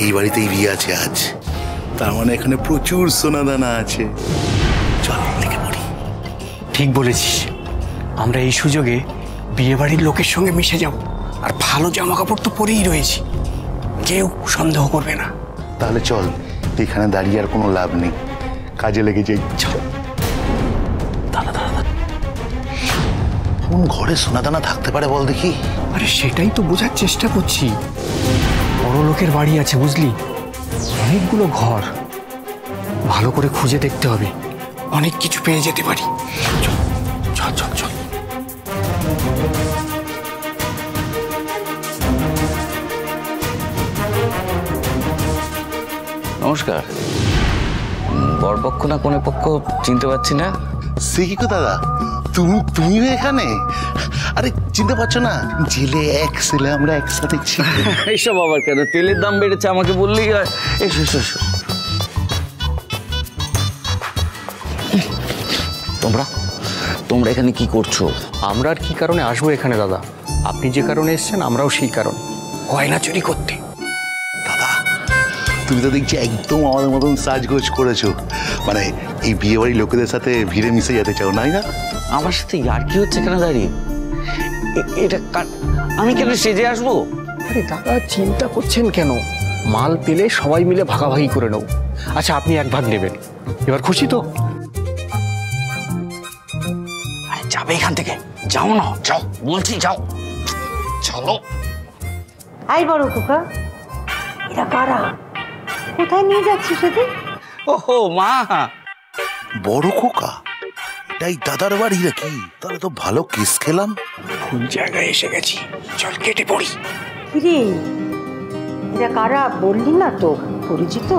এই বাড়িতেই বিয়ে আছে আজ, তার মানে এখানে প্রচুর সোনাদানা আছে। চল লিখে পড়ি। ঠিক বলেছিস, আমরা এই সুযোগে বিয়ে বাড়ির লোকের সঙ্গে মিশে যাব, আর ভালো জামা কাপড় তো পরেই রয়েছি, কেউ সন্দেহ করবে না। তাহলে চল, এখানে দাঁড়িয়ে আর কোনো লাভ নেই, কাজে লেগে যাই। চল। দাদা দাদা, কোন ঘরে সোনাদানা থাকতে পারে বল দেখি? আরে সেটাই তো বোঝার চেষ্টা করছি। বড় লোকের বাড়ি আছে বুঝলি, অনেকগুলো ঘর, ভালো করে খুঁজে দেখতে হবে, অনেক কিছু পেয়ে যেতে পারি। চল চল চল চল। নমস্কার। বরপক্ষ না কোনে পক্ষ চিনতে পারছি না। সে কি দাদা, তুমিও এখানে? আরে চিনতে পারছো না, জেলে এক ছেলে আমরা একসাথে ছিলাম। এইসব আবার কেন, তেলের দাম বেড়েছে আমাকে বললেই হয়। এসো এসো এসো। তোমরা এখানে কি করছো? আমরা আর কি কারণে আসবো এখানে দাদা? আপনি যে কারণে এসেছেন আমরাও সেই কারণ, গয়না চুরি করতে। দাদা তুমি তো দেখছি একদম আমাদের মতন সাজগোজ করেছো, মানে এই বিয়ে বাড়ির লোকেদের সাথে ভিড়ে মিশে যেতে চাও, নাই না? আমার সাথে আর কি হচ্ছে এখানে দাঁড়িয়ে? এটা আমি কেন সেজে আসবো? আরে দাদা চিন্তা করছেন কেন, মাল পেলে সবাই মিলে ভাগাভাগি করে নেব। আচ্ছা আপনি এক ভাগ নেবেন, এবার খুশি তো? আরে যাবে এখান থেকে, যাও না, যাও বলছি, যাও চলো। আই বড় খোকা, এরা কারা? কোথায় নিয়ে যাচ্ছিস ওদের? ওহো মা, বড় খোকা, এটাই দাদার বাড়ি নাকি? তাহলে তো ভালো কেস খেলাম। কোন জায়গায় এসে গেছি, চল কেটে পড়ি। কিরে এরা কারা বললি না তো? পরিচিত?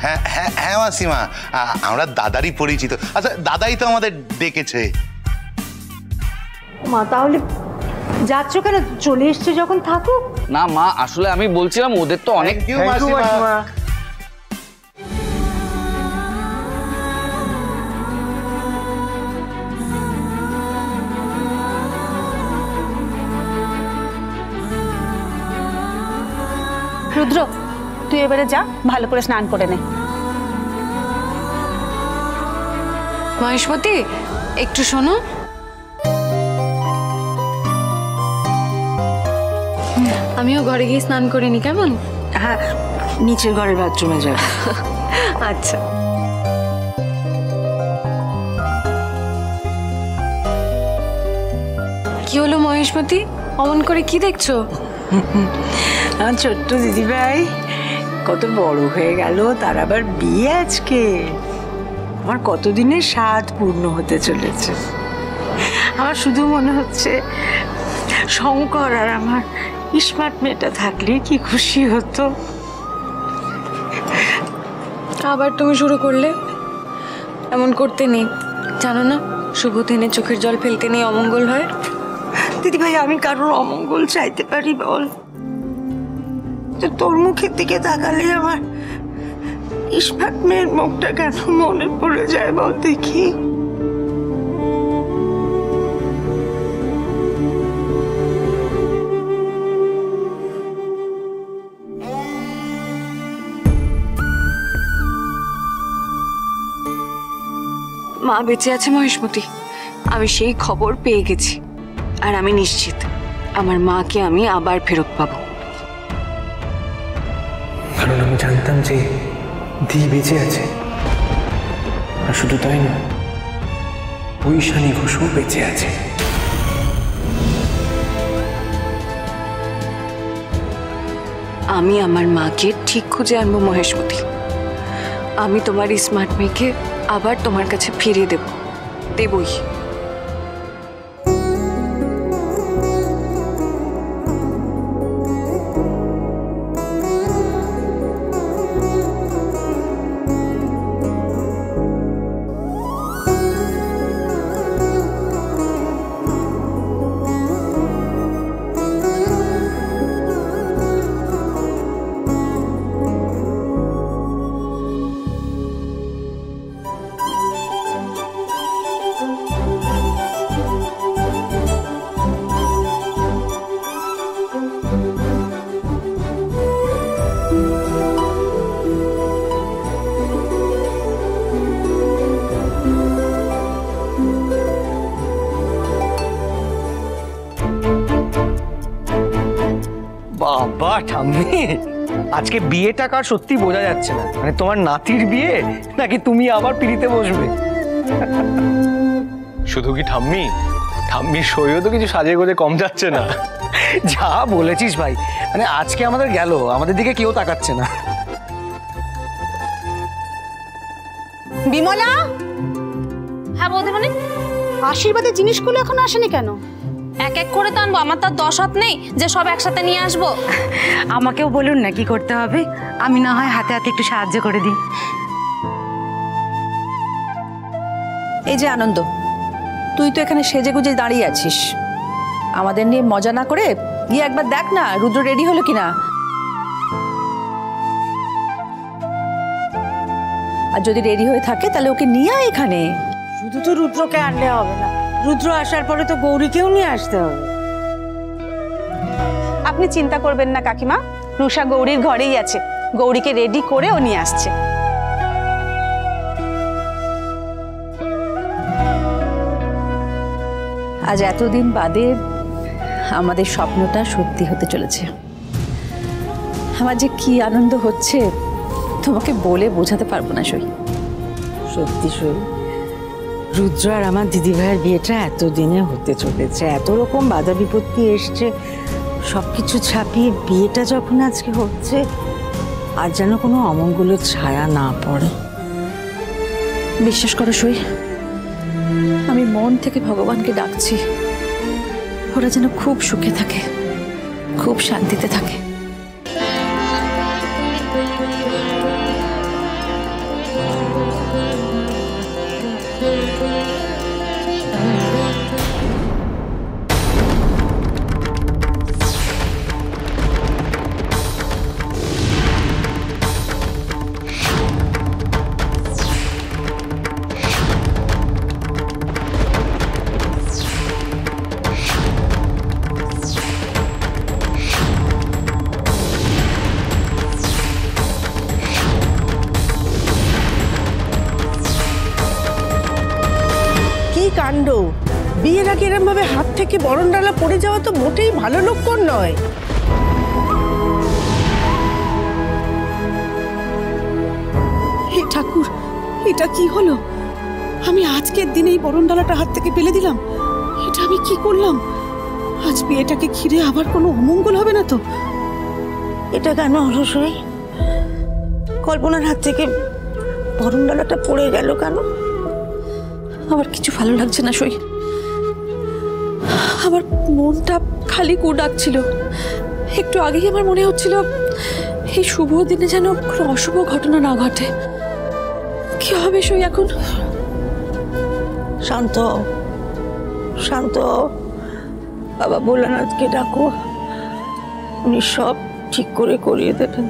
হ্যাঁ হ্যাঁ হ্যাঁ মাসিমা, আমরা দাদারই পরিচিত। আচ্ছা দাদাই তো আমাদের ডেকেছে। মা তাহলে যাচ্ছ কেন? চলে এসছে যখন থাকুক না মা, আসলে আমি বলছিলাম ওদের তো অনেক। রুদ্র তুই এবারে যা, ভালো করে স্নান করে নে। মহেশমতি একটু শোনো। আমিও ঘরে গিয়ে স্নান করিনি, কেমন? হ্যাঁ, নিচের ঘরের বাথরুমে যাবে। আচ্ছা। কি হলো মহেশমতি, অমন করে কি দেখছো? আমার ছোট্ট দিদিভাই কত বড় হয়ে গেল, তার আবার বিয়ে আজকে। আমার কতদিনের স্বাদ পূর্ণ হতে চলেছে। আমার শুধু মনে হচ্ছে শঙ্কর আর আমার স্মার্ট মেয়েটা থাকলে কি খুশি হতো। আবার তুমি শুরু করলে? এমন করতে নেই, জানো না শুভ দিনে চোখের জল ফেলতে নেই, অমঙ্গল হয়। দিদিভাই আমি কারোর অমঙ্গল চাইতে পারি বল? তোর মুখের দিকে তাকালে আমার স্মার্ট মেয়ের মুখটা কেন মনে পড়ে যায় বল দেখি? মা বেঁচে আছে মহেশমতি, আমি সেই খবর পেয়ে গেছি, আর আমি নিশ্চিত আমার মাকে আমি আবার ফেরত পাবো। কারণ আমি জানতাম যে দি বেঁচে আছে, আর শুধু তাই না, ওই শানি ঘোষও বেঁচে আছে। আমি আমার মাকে ঠিক খুঁজে আনবো মহেশমতি। আমি তোমার স্মার্ট মেয়েকে আবার তোমার কাছে ফিরিয়ে দেবই। বাবা ঠাম্মি, আজকে বিয়েটা কার সত্যি বোঝা যাচ্ছে না। মানে তোমার নাতির বিয়ে নাকি তুমি আবার পিড়িতে বসবে? শুধু কি ঠাম্মি, ঠাম্মির সইও তো কিছু সাজে গোজে কম যাচ্ছে না। যা বলেছিস ভাই, মানে আজকে আমাদের গেল, আমাদের দিকে কেউ তাকাচ্ছে না। বিমলা, হ্যাঁ বৌদিমণি, আশীর্বাদের জিনিসগুলো এখন আসেনি কেন? এক এক করে তো আনবো, আমার তো আর 10 হাত নেই যে সব একসাথে নিয়ে আসবো। আমাকেও বলুন না কি করতে হবে, আমি না হয় হাতে হাতে একটু সাহায্য করে দিই। এই যে আনন্দ, তুই তো এখানে সেজে গুজে দাঁড়িয়ে আছিস, আমাদের নিয়ে মজা না করে গিয়ে একবার দেখ না রুদ্র রেডি হলো কিনা। আর যদি রেডি হয়ে থাকে তাহলে ওকে নিয়ে আয় এখানে। শুধু তো রুদ্রকে আনলে হবে না, রুদ্র আসার পরে তো গৌরীকেও নিয়ে আসতে হবে। আপনি চিন্তা করবেন না কাকিমা, রুষা গৌরীর ঘরেই আছে, গৌরীকে রেডি করে ও নিয়ে আসছে। আজ এতদিন বাদে আমাদের স্বপ্নটা সত্যি হতে চলেছে। আমার যে কি আনন্দ হচ্ছে তোমাকে বলে বোঝাতে পারবো না। সই সত্যি সই, রুদ্র আর আমার দিদিভাইয়ের বিয়েটা এতদিনে হতে চলেছে, এত রকম বাধা বিপত্তি এসছে, সবকিছু ছাপিয়ে বিয়েটা যখন আজকে হচ্ছে, আর যেন কোনো অমঙ্গলের ছায়া না পড়ে। বিশ্বাস করো সই, আমি মন থেকে ভগবানকে ডাকছি ওরা যেন খুব সুখে থাকে, খুব শান্তিতে থাকে। কাণ্ড, বিয়ের আগে এরম ভাবে হাত থেকে বরণ ডালা পড়ে যাওয়া তো মোটেই ভালো লক্ষণ নয়। হে ঠাকুর, এটা কি হলো? আমি আজকের দিনেই বরণ ডালাটা হাত থেকে ফেলে দিলাম। এটা আমি কি করলাম? আজ বিয়েটাকে ঘিরে আবার কোনো অমঙ্গল হবে না তো? এটা কেন হলো সই? কল্পনার হাত থেকে বরণ ডালাটা পড়ে গেল কেন? আমার কিছু ভালো লাগছে না সই, আমার মনটা খালি কু ডাকছিল। একটু আগেই আমার মনে হচ্ছিল এই শুভ দিনে যেন কোনো অশুভ ঘটনা না ঘটে। কি হবে সই এখন? শান্ত, শান্ত, বাবা ভোলানাথকে ডাকো, উনি সব ঠিক করে করিয়ে দেবেন,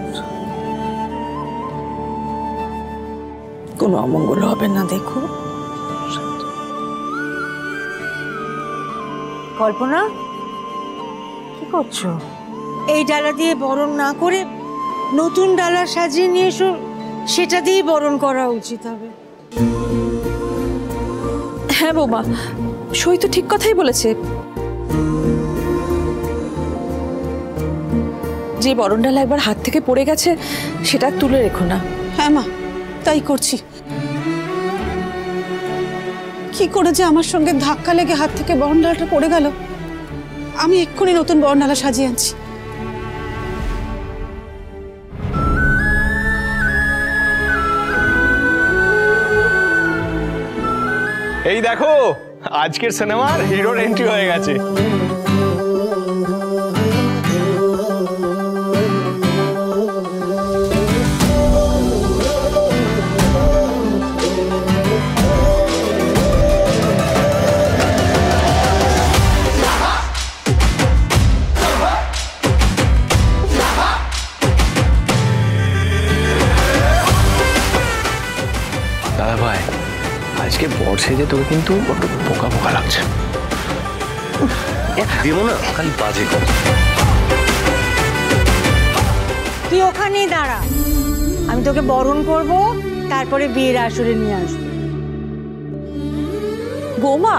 কোনো অমঙ্গল হবে না। দেখো কল্পনা, কি করছো? এই ডালা দিয়ে বরণ না করে নতুন ডালা সাজিয়ে নিয়ে এসো, সেটা দিয়ে বরণ করা উচিত হবে। হ্যাঁ বৌমা, সই তো ঠিক কথাই বলেছে। যে বরণ ডালা একবার হাত থেকে পড়ে গেছে সেটা তুলে রেখো না। হ্যাঁ মা, তাই করছি। কি করে যে আমার সঙ্গে ধাক্কা লেগে হাত থেকে বরণ ডালাটা পড়ে গেল। আমি এক্ষুনি নতুন বরণ ডালা সাজিয়ে আনছি। এই দেখো, আজকের সিনেমার হিরোর এন্ট্রি হয়ে গেছে। দাদা ভাই, আজকে বর সেজে তোকে কিন্তু বড্ড পোকা পোকা লাগছে। দেবো না, খালি বাজে কথা। তুই ওখানেই দাঁড়া, আমি তোকে বরণ করব, তারপরে বিয়ের আসরে নিয়ে আসবো। বৌমা,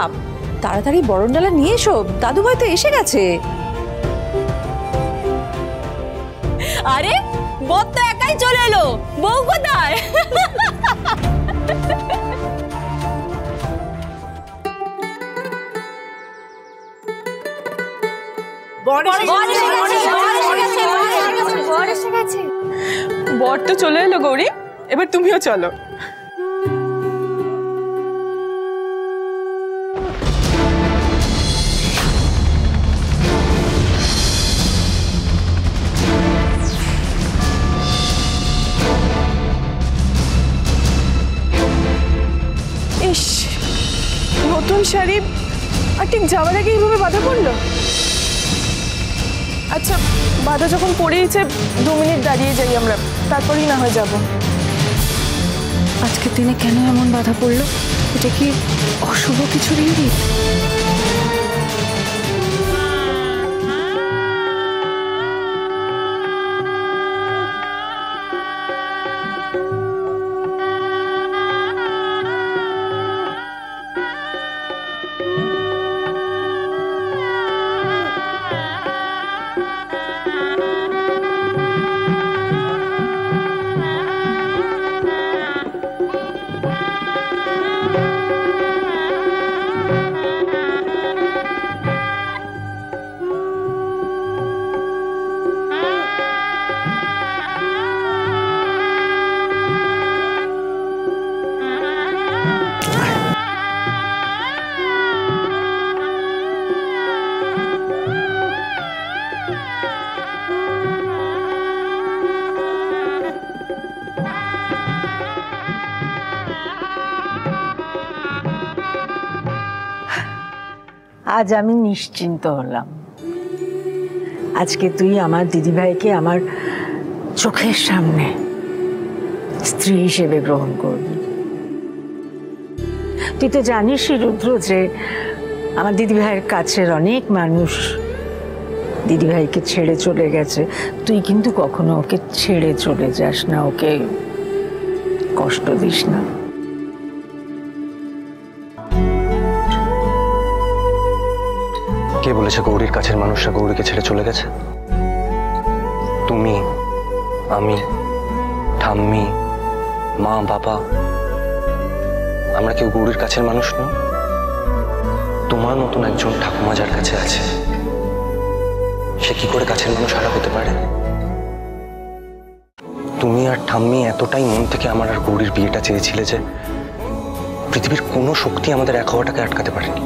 তাড়াতাড়ি বরণ ডালা নিয়ে এসো, দাদু ভাই তো এসে গেছে। আরে বর তো একাই চলে এলো, বউ কোথায়? বর তো চলে এলো গৌরী, এবার তুমিও চলো। ইস, নতুন শাড়ি আর ঠিক যাওয়ার আগে এইভাবে বাধা পড়লো। আচ্ছা, বাধা যখন পড়েইছে 2 মিনিট দাঁড়িয়ে যাই আমরা, তারপরেই না হয় যাব। আজকের দিনে কেন এমন বাধা পড়লো? এটা কি অশুভ কিছুর ইঙ্গিত? আজ আমি নিশ্চিন্ত হলাম। আজকে তুই আমার দিদিভাইকে আমার চোখের সামনে স্ত্রী হিসেবে গ্রহণ করবি। তুই তো জানিসই রুদ্র যে আমার দিদিভাইয়ের কাছের অনেক মানুষ দিদিভাইকে ছেড়ে চলে গেছে। তুই কিন্তু কখনো ওকে ছেড়ে চলে যাস না, ওকে কষ্ট দিস না। কে বলেছে গৌরীর কাছের মানুষরা গৌরীকে ছেড়ে চলে গেছে? তুমি, আমি, ঠাম্মি, মা, বাবা, আমরা কেউ গৌরীর কাছের মানুষ নই। তোমার মতন একজন ঠাকুমা যার কাছে আছে, সে কি করে কাছের মানুষ হারা হতে পারে? তুমি আর ঠাম্মি এতটাই মন থেকে আমার আর গৌরীর বিয়েটা চেয়েছিলে যে পৃথিবীর কোনো শক্তি আমাদের এক হওয়াটাকে আটকাতে পারেনি।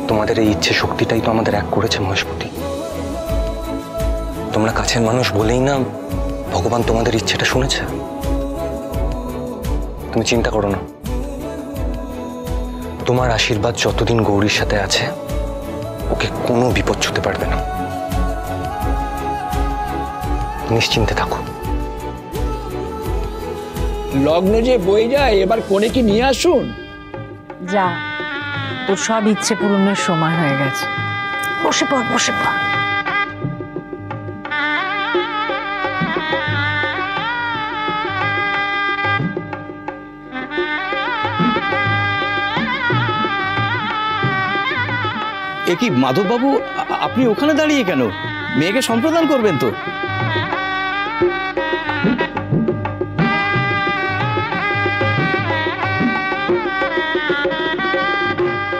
তোমাদের এই ইচ্ছে শক্তিটাই তো আমাদের এক করেছে মহেশপতি। তোমরা কাছের মানুষ বলেই না ভগবান তোমাদের ইচ্ছেটা শুনেছে। তুমি চিন্তা করো না, তোমার আশীর্বাদ যতদিন গৌরীর সাথে আছে ওকে কোনো বিপদ ছুঁতে পারবে না। নিশ্চিন্তে থাকো। লগ্ন যে বয়ে যায়, এবার কোনে কি নিয়ে আসুন। যা, তোর সব ইচ্ছে পূরণের সময় হয়ে গেছে। বসে পড়, বসে পড়। এ কি মাধববাবু, আপনি ওখানে দাঁড়িয়ে কেন? মেয়েকে সম্প্রদান করবেন তো?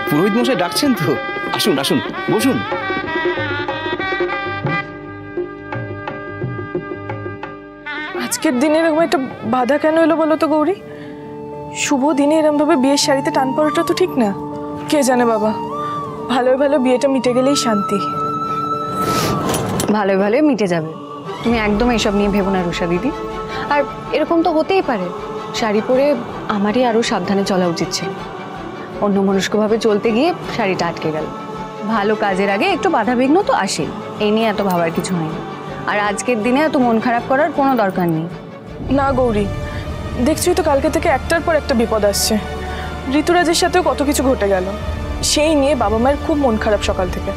পুরোহিত মশাই ডাকছেন তো? আসুন আসুন, বসুন। আজকের দিনে এরকম একটা বাধা কেন এলো বলো তো গৌরী? শুভ দিনে এরকম ভাবে বিয়ের শাড়িতে টান পড়াটা তো ঠিক না। কে জানে বাবা, ভালোই ভালো বিয়েটা মিটে গেলেই শান্তি। ভালোই ভালোই মিটে যাবে, তুমি একদম এইসব নিয়ে ভেবো না রুষা দিদি। আর এরকম তো হতেই পারে, শাড়ি পরে আমারই আরও সাবধানে চলা উচিত ছিল। অন্যমনস্কভাবে চলতে গিয়ে শাড়িটা আটকে গেল। ভালো কাজের আগে একটু বাধাবিঘ্ন তো আসে, এই নিয়ে এত ভাবার কিছু হয়নি। আর আজকের দিনে এত মন খারাপ করার কোনো দরকার নেই। না গৌরী, দেখছি তো কালকে থেকে একটার পর একটা বিপদ আসছে। ঋতুরাজের সাথেও কত কিছু ঘটে গেল, সেই নিয়ে বাবা মায়ের খুব মন খারাপ সকাল থেকে।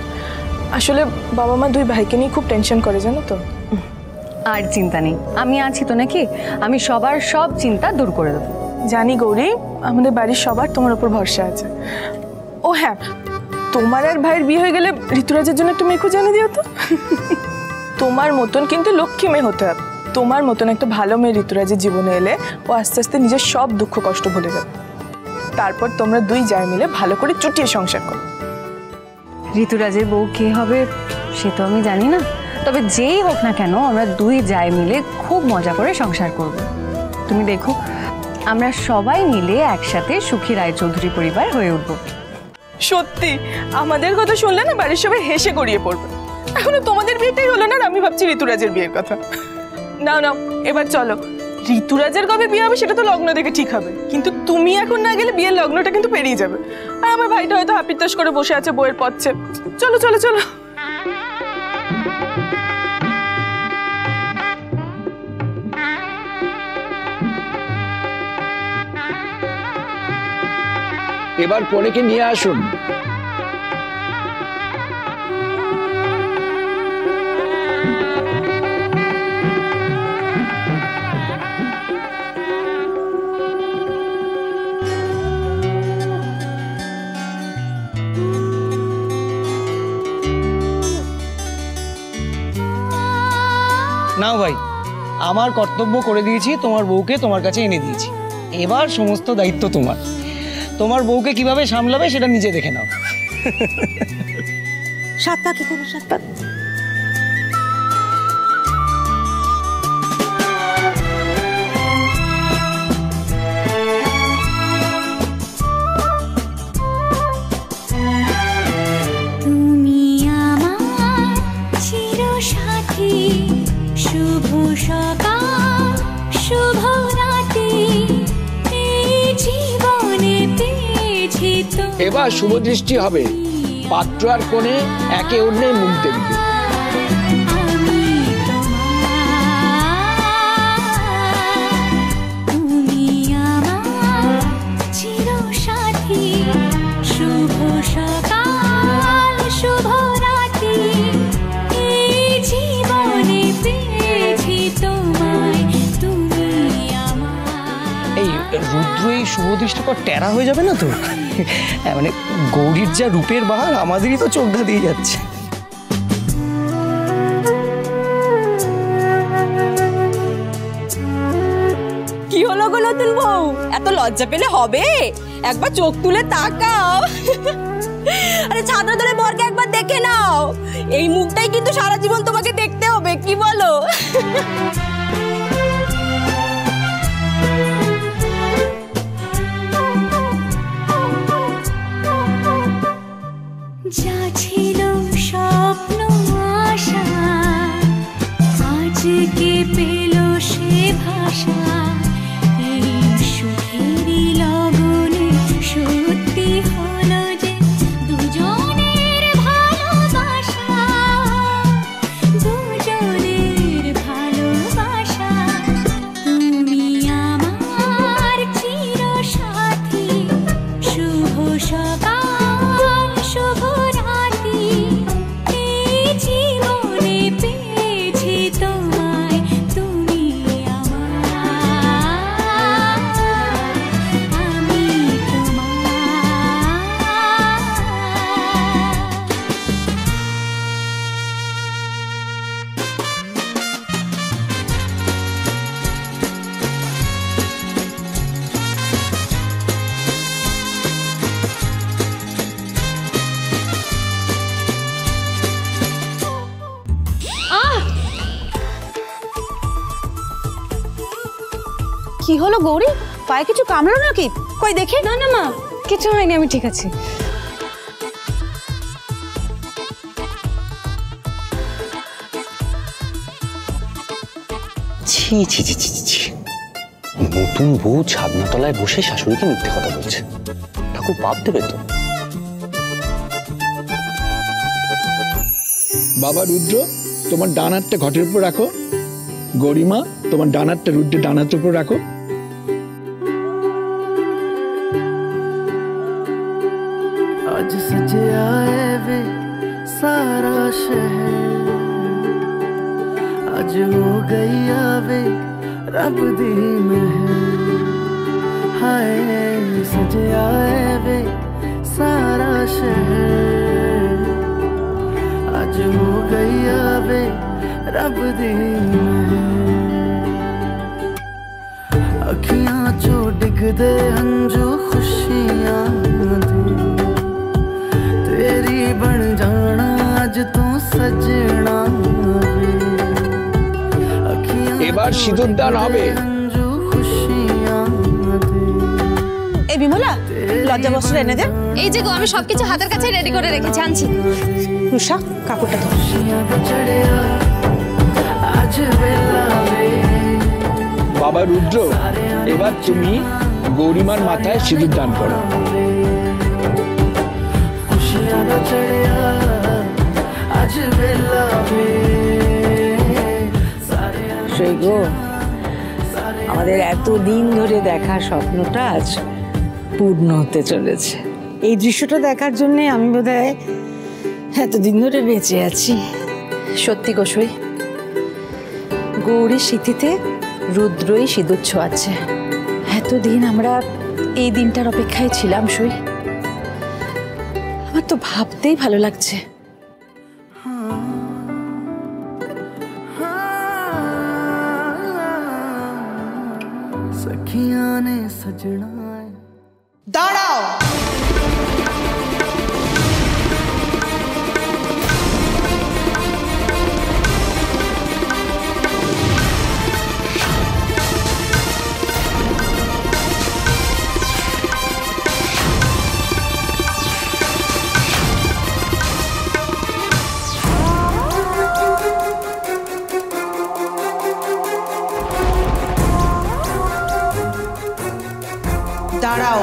আসলে বাবা মা 2 ভাইকে নিয়ে খুব টেনশন করে, জানো তো। আর চিন্তা নেই, আমি আছি তো নাকি, আমি সবার সব চিন্তা দূর করে দেবো। জানি গৌরী, আমাদের বাড়ির সবার তোমার উপর ভরসা আছে। ও হ্যাঁ, তোমার আর ভাইয়ের বিয়ে হয়ে গেলে ঋতুরাজের জন্য একটু মেয়ে খুঁজে এনে দিও তো। তোমার মতন কিন্তু লক্ষ্মী মেয়ে হতে হবে। তোমার মতন একটা ভালো মেয়ে ঋতুরাজের জীবনে এলে ও আস্তে আস্তে নিজের সব দুঃখ কষ্ট ভুলে যাবে। তারপর তোমরা দুই জায় মিলে ভালো করে চুটিয়ে সংসার করো। ঋতুরাজের বউ কে হবে সে তো আমি জানি না, তবে যেই হোক না কেন আমরা দুই জায় মিলে খুব মজা করে সংসার করব। তুমি দেখো আমরা সবাই মিলে একসাথে সুখী রায়চৌধুরী পরিবার হয়ে উঠব। সত্যি আমাদের কথা শুনলে না বাড়ির সবাই হেসে গড়িয়ে পড়বে। এখনো তোমাদের বিয়েটাই হলো না, আমি ভাবছি ঋতুরাজের বিয়ের কথা। নাও নাও এবার চলো, ঋতুরাজের কবে বিয়ে হবে সেটা তো লগ্ন দেখে ঠিক হবে, কিন্তু তুমি এখন না গেলে বিয়ের লগ্নটা কিন্তু পেরিয়ে যাবে। আর আমার ভাইটা হয়তো হাপিত্তাস করে বসে আছে বইয়ের পথে। চলো চলো চলো। এবার কনেকে নিয়ে আসুন। নাও ভাই, আমার কর্তব্য করে দিয়েছি, তোমার বউকে তোমার কাছে এনে দিয়েছি, এবার সমস্ত দায়িত্ব তোমার। তোমার বউকে কিভাবে সামলাবে সেটা নিজে দেখে নাও। সাত পা কি করবো, সাত পা তুমি আমার চিরসাথী, শুভ সকাল শুভ রাতি, এই জীবনে পেয়েছি তো। এবার শুভ দৃষ্টি হবে, পাত্র আর কনে একে অন্যের মুখ দেখবে। তুমি আমার চিরসাথী, শুভ সকাল শুভ রাতি, এই জীবনে পেয়েছি তোমায়, তুমি আমার। এই রুদ্র এই শুভ দৃষ্টির পর টেরা হয়ে যাবে না তো? মানে গৌরীর যা রূপের বাহার, আমাদেরই তো চোখটা দিয়ে যাচ্ছে। কি হলো গো নতুন বউ, এত লজ্জা পেলে হবে? একবার চোখ তুলে তাকাও। আরে ছাদা ধরে বরকে একবার দেখে নাও, এই মুখটাই কিন্তু সারা জীবন তোমাকে দেখতে হবে, কি বলো? যা ছিল স্বপ্ন আশা, আজকে পেল সে ভাষা, এই সুখেরই লগনে সত্যি হলো যে দুজনের ভালোবাসা, দুজনের ভালোবাসা। তুমি আমার চিরসাথী, শুভ সকাল শুভ রাতি, এই জীবনে পেয়েছি তোমায়, তুমি আমার, আমি কি হলো গৌরী, পায়ে কিছু কামড়ালো নাকি? কই দেখি। না না মা, কিছু হয়নি, আমি ঠিক আছি। ছি ছি ছি ছি ছি, নতুন বউ ছাদনা তলায় বসে শাশুড়িকে মিথ্যে কথা বলছে, ঠাকুর পাপ দেবে তো। বাবা রুদ্র, তোমার ডান হাতটা ঘটের উপর রাখো। গরিমা, তোমার ডান হাতটা রুদ্রের ডান হাতের উপর রাখো। आज सजया है वे सारा शहर, आज हो गई आवे रब दी मेहर, हाय सजया है वे सारा शहर, आज हो गई आवे रब दी अखियां चो डिगदे हंजू खुशियां तेरी बन जाना अज तू सजना এবার সিঁদুর দান হবে। এই বিমলা লজ্জা বস্ত্র এনে দে। এই যে গো আমি সবকিছু হাতের কাছে রেডি করে রেখেছি, আনছি। রুষা কাপড়টা ধর। বাবা রুদ্র, এবার তুমি গৌরীমার মাথায় সিঁদুর দান করো। সেই গো, আমাদের এতদিন ধরে দেখা স্বপ্নটা আজ পূর্ণ হতে চলেছে। এই দৃশ্যটা দেখার জন্য আমি বোধহয় এতদিন ধরে বেঁচে আছি। সত্যি গোসই, গৌরীর স্মৃতিতে রুদ্রই সিঁদুর ছোঁয়াচ্ছে। এতদিন আমরা এই দিনটার অপেক্ষায় ছিলাম সই। আমার তো ভাবতেই ভালো লাগছে। सखियां ने सजना দাঁড়াও। দাঁড়াও।